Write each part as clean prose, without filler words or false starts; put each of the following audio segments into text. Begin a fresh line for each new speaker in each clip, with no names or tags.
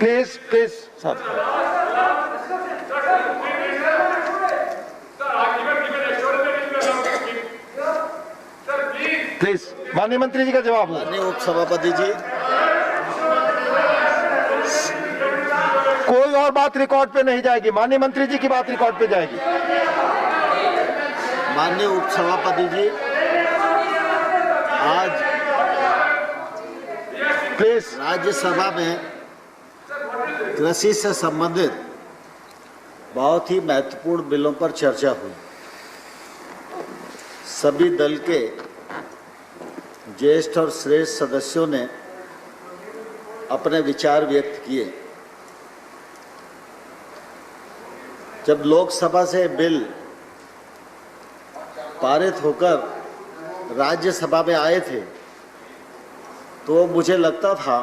Please please sir, please माननीय मंत्री जी का जवाब हो।
माननीय उप सभापति जी,
कोई और बात रिकॉर्ड पे नहीं जाएगी, माननीय मंत्री जी की बात रिकॉर्ड पे जाएगी।
माननीय उप सभापति जी, आज
प्लीज
राज्यसभा में कृषि से संबंधित बहुत ही महत्वपूर्ण बिलों पर चर्चा हुई। सभी दल के ज्येष्ठ और श्रेष्ठ सदस्यों ने अपने विचार व्यक्त किए। जब लोकसभा से बिल पारित होकर राज्यसभा में आए थे तो मुझे लगता था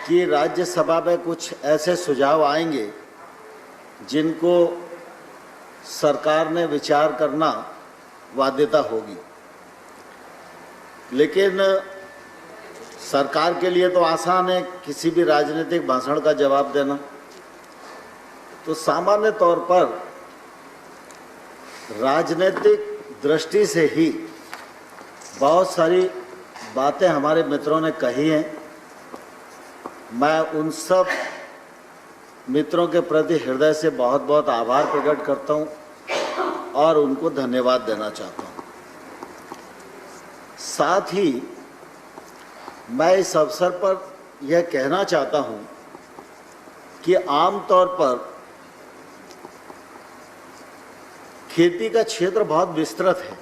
कि राज्यसभा में कुछ ऐसे सुझाव आएंगे जिनको सरकार ने विचार करना बाध्यता होगी। लेकिन सरकार के लिए तो आसान है किसी भी राजनीतिक भाषण का जवाब देना। तो सामान्य तौर पर राजनीतिक दृष्टि से ही बहुत सारी बातें हमारे मित्रों ने कही हैं। मैं उन सब मित्रों के प्रति हृदय से बहुत बहुत आभार प्रकट करता हूं और उनको धन्यवाद देना चाहता हूं। साथ ही मैं इस अवसर पर यह कहना चाहता हूं कि आम तौर पर खेती का क्षेत्र बहुत विस्तृत है।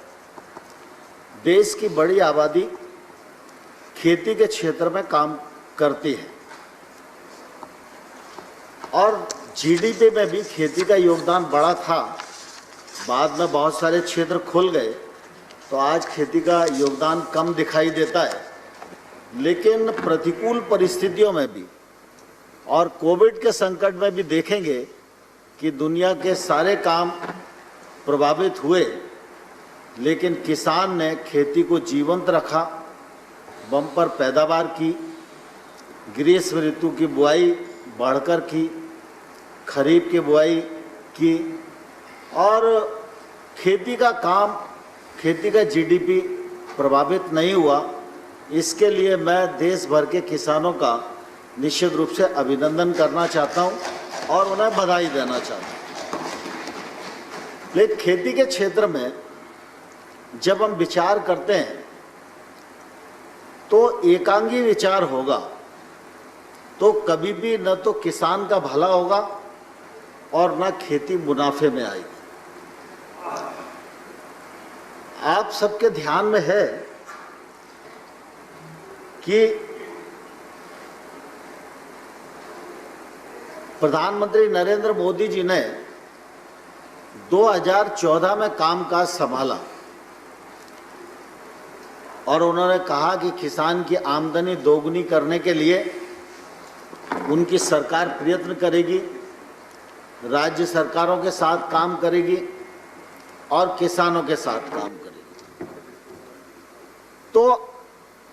देश की बड़ी आबादी खेती के क्षेत्र में काम करती है और जीडीपी में भी खेती का योगदान बड़ा था। बाद में बहुत सारे क्षेत्र खुल गए तो आज खेती का योगदान कम दिखाई देता है। लेकिन प्रतिकूल परिस्थितियों में भी और कोविड के संकट में भी देखेंगे कि दुनिया के सारे काम प्रभावित हुए, लेकिन किसान ने खेती को जीवंत रखा, बम्पर पैदावार की, ग्रीष्म ऋतु की बुआई बढ़कर की, खरीफ की बुआई की और खेती का काम, खेती का जीडीपी प्रभावित नहीं हुआ। इसके लिए मैं देश भर के किसानों का निश्चित रूप से अभिनंदन करना चाहता हूं और उन्हें बधाई देना चाहता हूं। लेकिन खेती के क्षेत्र में जब हम विचार करते हैं तो एकांगी विचार होगा तो कभी भी न तो किसान का भला होगा और न खेती मुनाफे में आएगी। आप सबके ध्यान में है कि प्रधानमंत्री नरेंद्र मोदी जी ने 2014 में कामकाज संभाला और उन्होंने कहा कि किसान की आमदनी दोगुनी करने के लिए उनकी सरकार प्रयत्न करेगी, राज्य सरकारों के साथ काम करेगी और किसानों के साथ काम करेगी। तो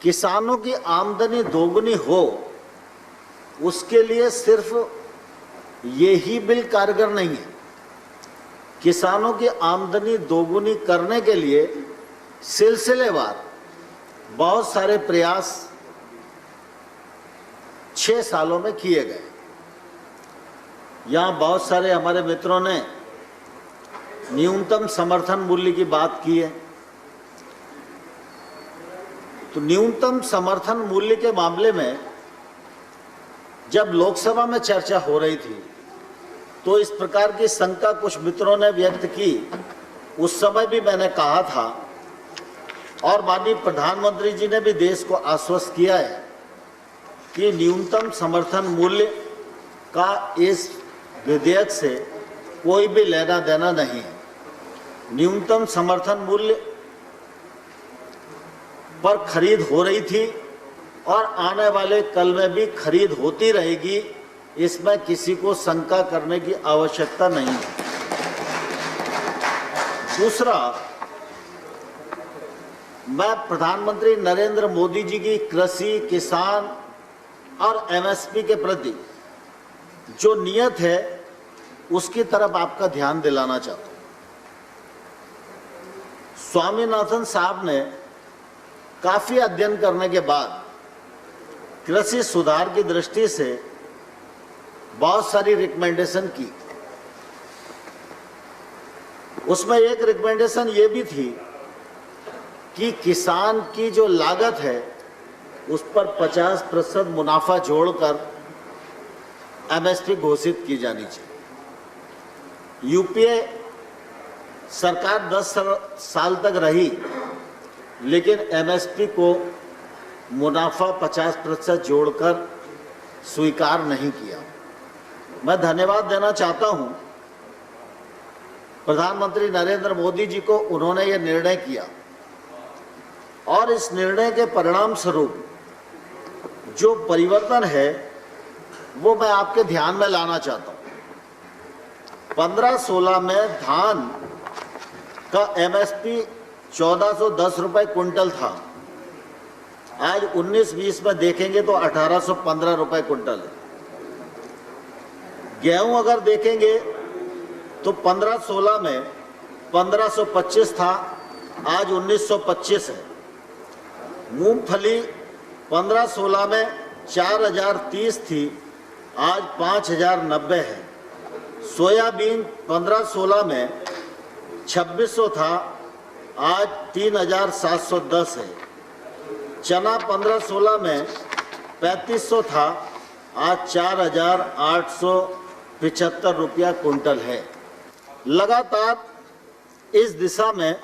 किसानों की आमदनी दोगुनी हो, उसके लिए सिर्फ ये ही बिल कारगर नहीं है। किसानों की आमदनी दोगुनी करने के लिए सिलसिलेवार बहुत सारे प्रयास 6 सालों में किए गए। यहाँ बहुत सारे हमारे मित्रों ने न्यूनतम समर्थन मूल्य की बात की है। तो न्यूनतम समर्थन मूल्य के मामले में जब लोकसभा में चर्चा हो रही थी तो इस प्रकार की शंका कुछ मित्रों ने व्यक्त की। उस समय भी मैंने कहा था और माननीय प्रधानमंत्री जी ने भी देश को आश्वस्त किया है कि न्यूनतम समर्थन मूल्य का इस विधेयक से कोई भी लेना देना नहीं है। न्यूनतम समर्थन मूल्य पर खरीद हो रही थी और आने वाले कल में भी खरीद होती रहेगी, इसमें किसी को शंका करने की आवश्यकता नहीं है। दूसरा, मैं प्रधानमंत्री नरेंद्र मोदी जी की कृषि, किसान और एमएसपी के प्रति जो नियत है उसकी तरफ आपका ध्यान दिलाना चाहता हूं। स्वामीनाथन साहब ने काफी अध्ययन करने के बाद कृषि सुधार की दृष्टि से बहुत सारी रिकमेंडेशन की। उसमें एक रिकमेंडेशन ये भी थी कि किसान की जो लागत है उस पर 50% मुनाफा जोड़कर एमएसपी घोषित की जानी चाहिए। यूपीए सरकार 10 साल तक रही, लेकिन एमएसपी को मुनाफा 50% जोड़कर स्वीकार नहीं किया। मैं धन्यवाद देना चाहता हूं प्रधानमंत्री नरेंद्र मोदी जी को, उन्होंने ये निर्णय किया और इस निर्णय के परिणाम स्वरूप जो परिवर्तन है वो मैं आपके ध्यान में लाना चाहता हूं। 15-16 में धान का एमएसपी 1410 रुपए क्विंटल था, आज 19-20 में देखेंगे तो 1815 रुपए क्विंटल है। गेहूं अगर देखेंगे तो 15-16 में 1525 था, आज 1925 है। मूंगफली 15-16 में 4030 थी, आज 5090 है। सोयाबीन 15-16 में 2600 था, आज 3710 है। चना 15-16 में 3500 था, आज 4875 रुपया कुंटल है। लगातार इस दिशा में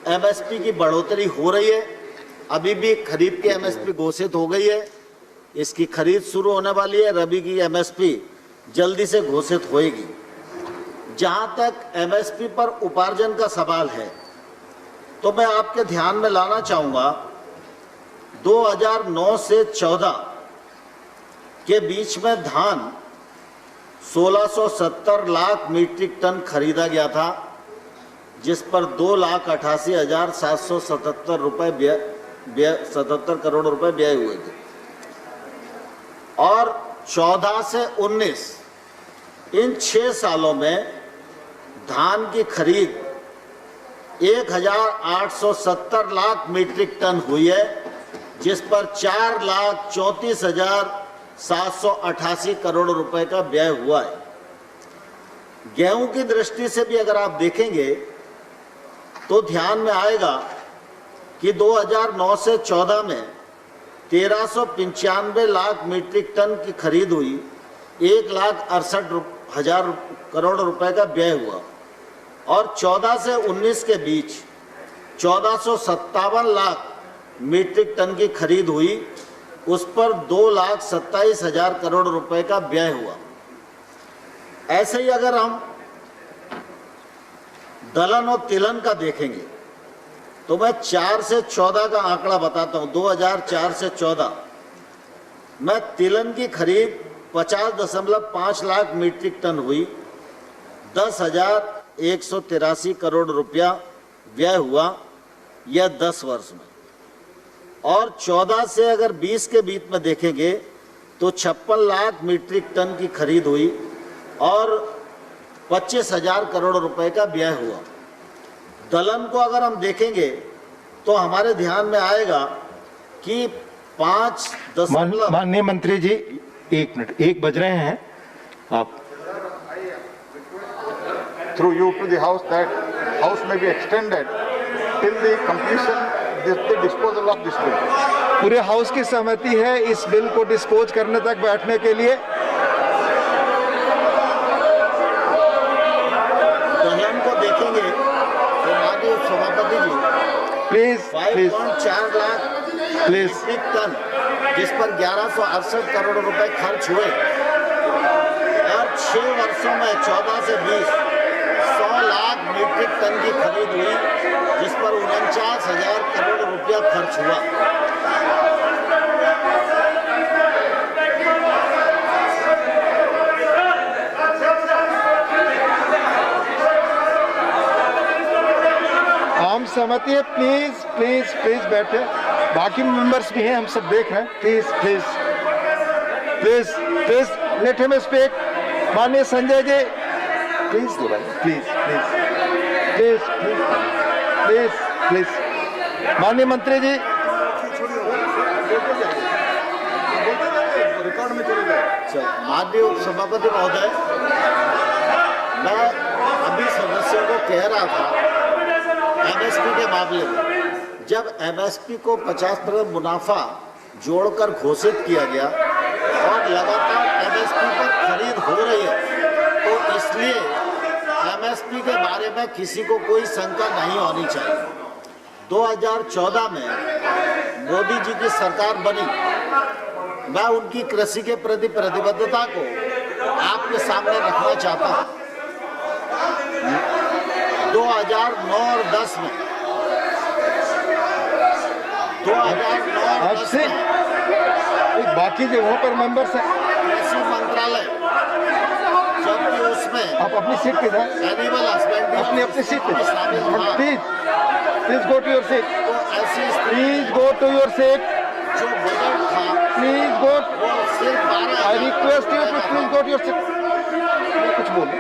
एमएसपी की बढ़ोतरी हो रही है। अभी भी खरीफ की एमएसपी घोषित हो गई है, इसकी खरीद शुरू होने वाली है। रबी की एमएसपी जल्दी से घोषित होएगी। जहां तक एमएसपी पर उपार्जन का सवाल है तो मैं आपके ध्यान में लाना चाहूंगा 2009 से 14 के बीच में धान 1670 लाख मीट्रिक टन खरीदा गया था, जिस पर 2,88,777 रुपए 77 करोड़ रुपए व्यय हुए थे। और 14 से 19 इन 6 सालों में धान की खरीद 1,870 लाख मीट्रिक टन हुई है, जिस पर 4,34,788 करोड़ रुपए का व्यय हुआ है। गेहूं की दृष्टि से भी अगर आप देखेंगे तो ध्यान में आएगा कि 2009 से 14 में 1395 लाख मीट्रिक टन की खरीद हुई, 1,68,000 करोड़ रुपए का व्यय हुआ। और 14 से 19 के बीच 1457 लाख मीट्रिक टन की खरीद हुई, उस पर 2,27,000 करोड़ रुपए का व्यय हुआ। ऐसे ही अगर हम दलहन और तिलहन का देखेंगे तो मैं 4 से 14 का आंकड़ा बताता हूं। 2004 से 14 में तिलहन की खरीद 50.5 लाख मीट्रिक टन हुई, 10,183 करोड़ रुपया व्यय हुआ, यह 10 वर्ष में। और 14 से अगर 20 के बीच में देखेंगे तो 56 लाख मीट्रिक टन की खरीद हुई और 25,000 करोड़ रुपए का व्यय हुआ। दलहन को अगर हम देखेंगे तो हमारे ध्यान में आएगा कि 5
माननीय मंत्री जी, 1 मिनट, 1 बज रहे हैं आप।
Through you to the house, that house may be extended till the completion the disposal of this bill.
पूरे हाउस की सहमति है इस बिल को डिस्पोज करने तक बैठने के लिए।
दलहन को देखेंगे तो माननीय सभापति जी
please
5.4 lakh
please
metric ton, जिस पर 1168 करोड़ रुपए खर्च हुए। और 6 वर्षों में 14 से 20 100 लाख मीट्रिक टन की खरीद हुई, जिस पर 49,000 करोड़ रुपया खर्च हुआ।
आम सहमति है। प्लीज प्लीज प्लीज बैठे, बाकी मेंबर्स भी हैं, हम सब देख रहे हैं। Please please please please let him speak. माननीय Sanjay ji please please please please please please. माननीय मंत्री जी
माननीय उपसभापति महोदय, मैं अभी सदस्यों को कह रहा था एमएसपी के मामले में, जब एमएसपी को 50% मुनाफा जोड़कर घोषित किया गया और लगातार एमएसपी पर खरीद हो रही है, तो इसलिए एमएसपी के बारे में किसी को कोई शंका नहीं होनी चाहिए। 2014 में मोदी जी की सरकार बनी, मैं उनकी कृषि के प्रति प्रतिबद्धता को आपके सामने रखना चाहता हूं। 2009 और 10 में 2009 और 10 में
बाकी जगहों पर मेंबर्स हैं,
कृषि मंत्रालय, जबकि उसमें
आप अपनी सीट पे जाएं,
एनिमल हस्बेंड्री
अपनी सीट पे
शामिल था।
Please please go to your seat,
तो ऐसी
please go to your seat,
जो बजट था
प्लीज गो।
वो सिर्फ 12
I request you to please go to your seat. कुछ बोलो।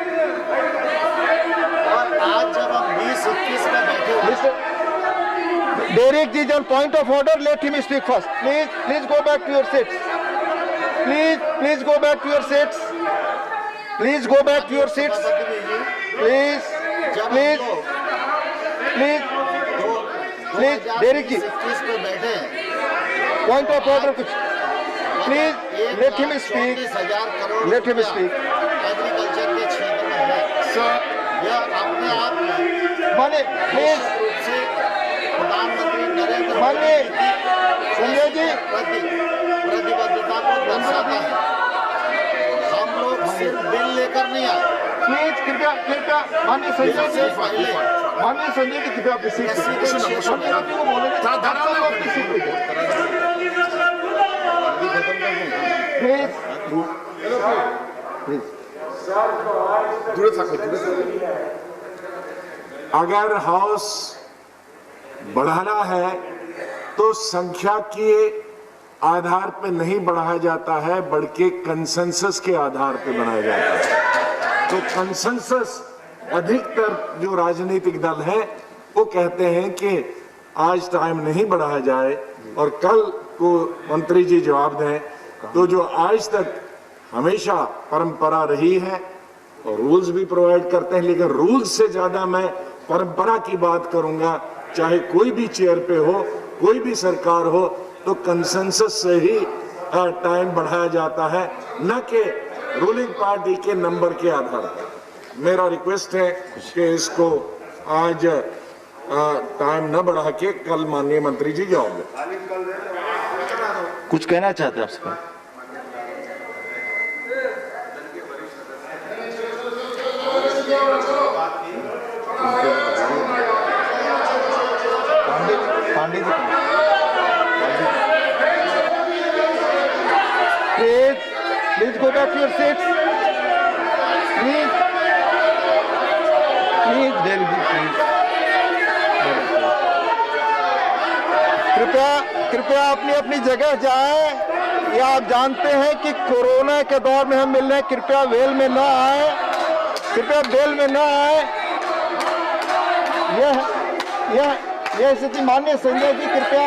और आज जब हम 20-21 में बैठे हुए,
Mr. Derek ji, on point of order, let him speak first. Please go back to your seats. Please go back to your seats. Please go back to your seats. Please,
जब
please, please, Derek ji,
2021 में बैठे हैं,
point of order कुछ. Please, let him speak.
1,40,000 crore
Let him
रुपया
speak.
Agriculture के क्षेत्र में है। यह अपने आप में
माने, please,
निश्चित रूप से प्रधानमंत्री नरेंद्र
माने,
मोदी की
संजय जी,
प्रति प्रतिबद्धता को दर्शाता है। हम लोग सिर्फ बिल लेकर नहीं आए,
प्लीज कृपया माननीय संजय जी, माननीय संजय जी कृपया अपनी सीट पे। माननीय मंत्री को बोलेंगे, अपनी सीट पे जाएं। Please please.
अगर हाउस बढ़ाना है तो संख्या के आधार पर नहीं बढ़ाया जाता है, बल्कि कंसेंसस के आधार पर बनाया जाता है। तो कंसेंसस अधिकतर जो राजनीतिक दल है वो कहते हैं कि आज टाइम नहीं बढ़ाया जाए और कल को मंत्री जी जवाब दें। तो जो आज तक हमेशा परंपरा रही है और रूल्स भी प्रोवाइड करते हैं, लेकिन रूल्स से ज्यादा मैं परंपरा की बात करूंगा। चाहे कोई भी चेयर पे हो, कोई भी सरकार हो, तो कंसेंसस से ही टाइम बढ़ाया जाता है, न कि रूलिंग पार्टी के नंबर के आधार पर। मेरा रिक्वेस्ट है कि इसको आज टाइम न बढ़ा के कल माननीय मंत्री जी जवाब दें।
कुछ कहना चाहते हैं आपसे? Pandey ji please go back to your seats. Please Deri ji please कृपया अपनी जगह जाएं। या आप जानते हैं कि कोरोना के दौर में हम मिल रहे हैं, कृपया वेल में न आए, कृपया वेल में न आए। यह स्थिति। माननीय संजय जी कृपया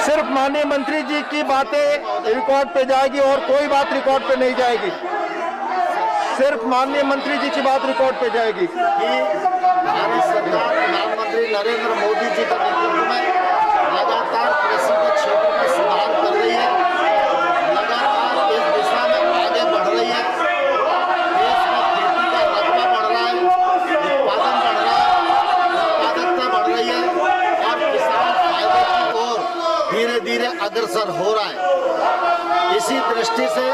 सिर्फ माननीय मंत्री जी की बातें रिकॉर्ड पे जाएगी और कोई बात रिकॉर्ड पे नहीं जाएगी। सिर्फ माननीय मंत्री जी की बात रिकॉर्ड पे जाएगी।
कि भारत सरकार प्रधानमंत्री नरेंद्र मोदी जी के नेतृत्व में लगातार कृषि के क्षेत्र में सुधार कर रही है, लगातार इस दिशा में आगे बढ़ रही है। देश में खेती का रकबा बढ़ रहा है, उत्पादन बढ़ रहा है, उत्पादकता बढ़ रही है और किसान फायदे की ओर धीरे धीरे अग्रसर हो रहा है। इसी दृष्टि से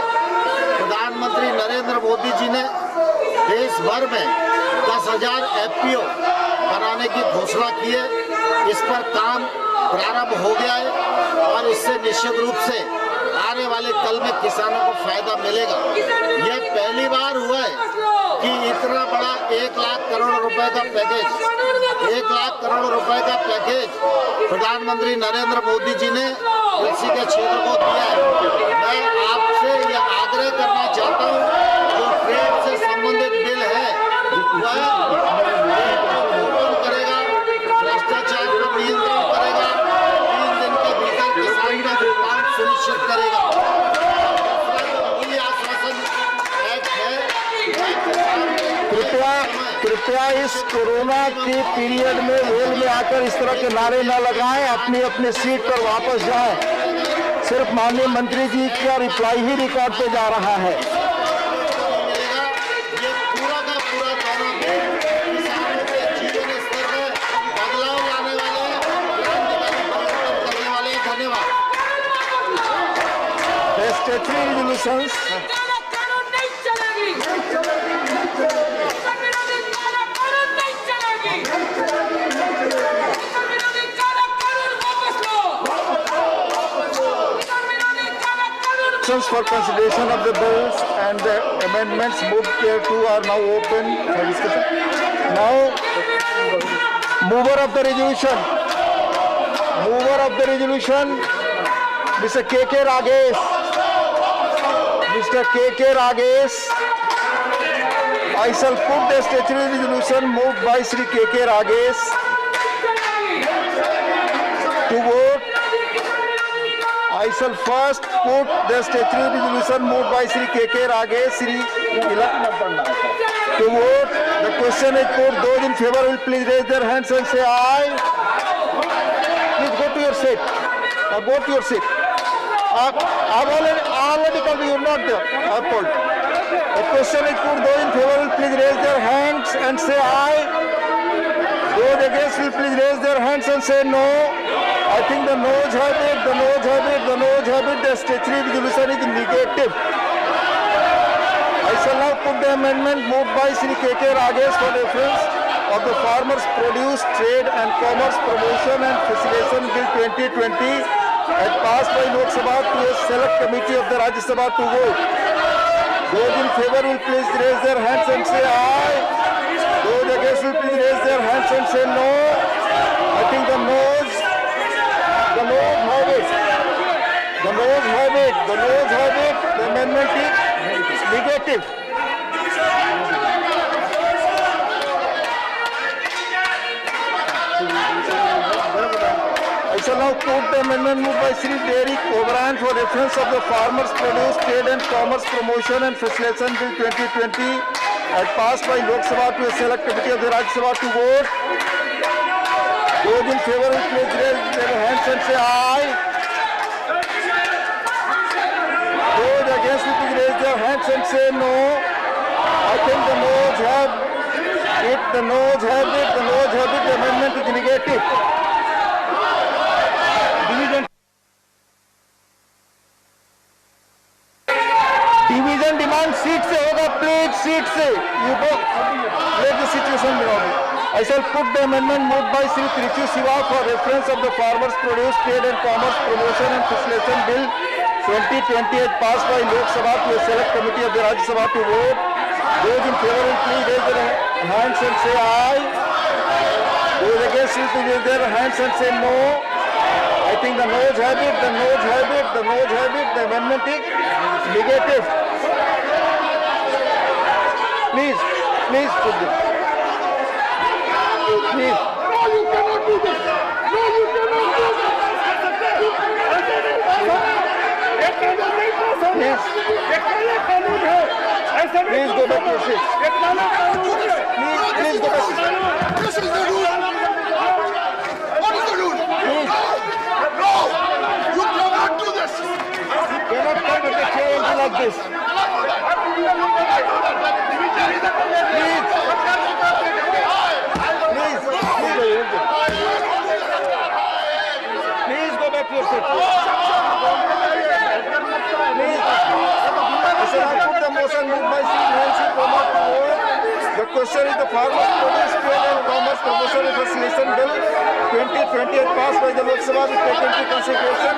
प्रधानमंत्री नरेंद्र मोदी जी ने देश भर में 10,000 FPO बनाने की घोषणा की है। इस पर काम प्रारंभ हो गया है और इससे निश्चित रूप से आने वाले कल में किसानों को फायदा मिलेगा। यह पहली बार हुआ है कि इतना बड़ा 1 लाख करोड़ रुपए का पैकेज, 1 लाख करोड़ रुपए का पैकेज प्रधानमंत्री नरेंद्र मोदी जी ने कृषि के क्षेत्र को दिया है। मैं आपसे यह आग्रह करना चाहता हूं, जो ट्रेड से संबंधित बिल है वह ओपन करेगा, भ्रष्टाचार पर नियंत्रण करेगा, 3 दिन के भीतर किसान का भुगतान सुनिश्चित करेगा। मूल्य आश्वासन एक्ट है,
कृपया इस कोरोना के पीरियड में रेल में आकर इस तरह के नारे न लगाएं, अपनी अपनी सीट पर वापस जाएं। सिर्फ माननीय मंत्री जी का रिप्लाई ही रिकॉर्ड पे जा रहा है।
ये पूरा का पूरा कानून किसानों के जीवन स्तर में बदलाव लाने वाले, क्रांतिकारी परिवर्तन करने वाले। धन्यवाद।
Statutory resolutions for consideration of the bills and the amendments moved here to are now open for discussion. Now, mover of the resolution, Mr. K.K. Ragesh. Mr. K.K. Ragesh. I shall put the statutory resolution moved by Sri K.K. Ragesh to vote. I shall first put the statutory resolution moved by Sri K.K. Ragesh, to vote. The question is put. Those in favor will please raise their hands and say aye. Please go to your seat. Go to your seat. I've already called you, not there. I've called. The question is put. Those in favor will please raise their hands and say aye. Those against will please raise their hands and say no. I think the noes have it, the noes have it, the noes have it. The statutory resolution is negative. I shall now put the amendment moved by Sri K.K. Ragesh for reference of the Farmers Produce Trade and Commerce Promotion and Facilitation Bill 2020 as passed by Lok Sabha to a select committee of the Rajya Sabha to vote. Those in favor will please raise their hands and say aye. Those against will please raise their hands and say no. I think the noes have it. The noes have it. The noes have it. The amendment is negative. I shall now put the amendment moved by Sri Derek O'Brien for reference of the Farmers Produce Trade and Commerce Promotion and Facilitation Bill 2020 as passed by Lok Sabha to a select committee of the Rajya Sabha to vote. Those in favor will please raise their hands and say aye. Those against will please raise their hands and say no. I think the noes have it, the noes have it, the noes have it. The amendment is negative. Division demand seat से होगा, please seat से। You go let the situation belong. I shall put the amendment moved by Sri Trichy Siva for reference of the Farmers Produce Trade and Commerce Promotion and Facilitation Bill 2020 as passed by Lok Sabha to a select committee of the Rajya Sabha to vote. Those in favor will please raise their hands and say aye. Those against will please raise their hands and say no. I think the noes have it, the noes have it, the noes have it. The amendment is negative. Please put this. Please.
No, you cannot do this. No, you cannot do this.
Please go back to your seat. Please go back to your seat.
This is the rule. What is the rule?
Please.
No, you cannot do this.
Cannot come with a change like this. Please go back to your seat. Please. I shall now put the motion moved by Sri Nancy Kumar to vote. The question is the Farmers Produce Trade and Commerce Promotion Legislation Bill 2020 as passed by the Lok Sabha will take into consideration.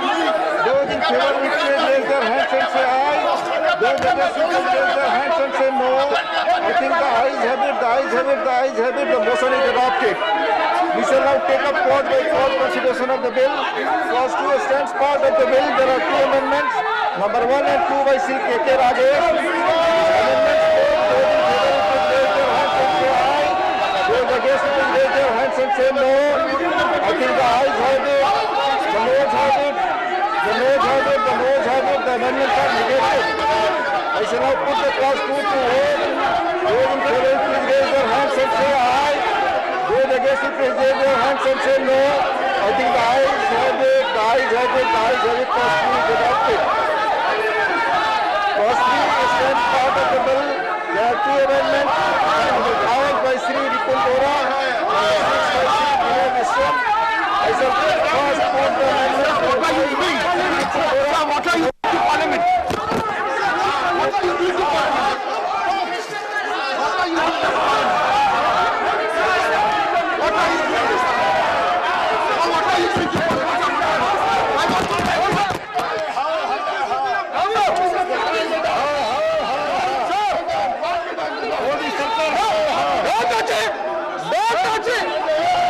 Those in favor will please raise their hands and say aye. Those against will please raise their hands and say no. I think the ayes have it, the ayes have it, the ayes have it. The motion is adopted. We shall now take up part by part consideration of the bill. Clause 2 stands part of the bill. There are two amendments. Number 1 and 2 by Sri K.K. Rajesh. Those against will raise their hands and say no. I think the ayes have it, the noes have it, the noes have it, the noes have it. The amendments are negated. I shall now put the clause 2 to vote. Those in favor please raise their hands and say aye. Those against it please raise their hands and say no. I think the ayes have it, the ayes have it, the ayes have it. Clause 2 is adopted. Clause 3 stands part of the bill. There are two amendments. Filed by Sri Ripul Bora and 6 by Sri Vinay Vishwan. I shall first put the amendment. What are you doing? What are you doing to Parliament? What are you doing to Parliament? What are you doing to Parliament? What are you doing to Parliament? What are you doing to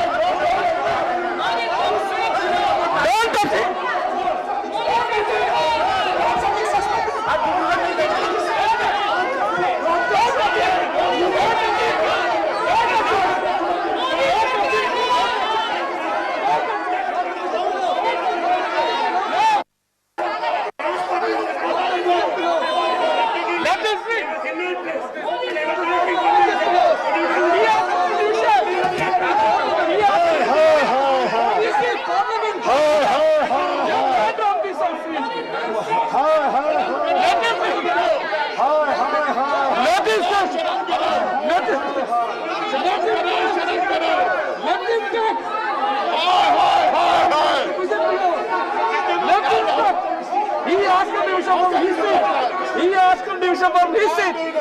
Parliament?
He asked condition from his seat.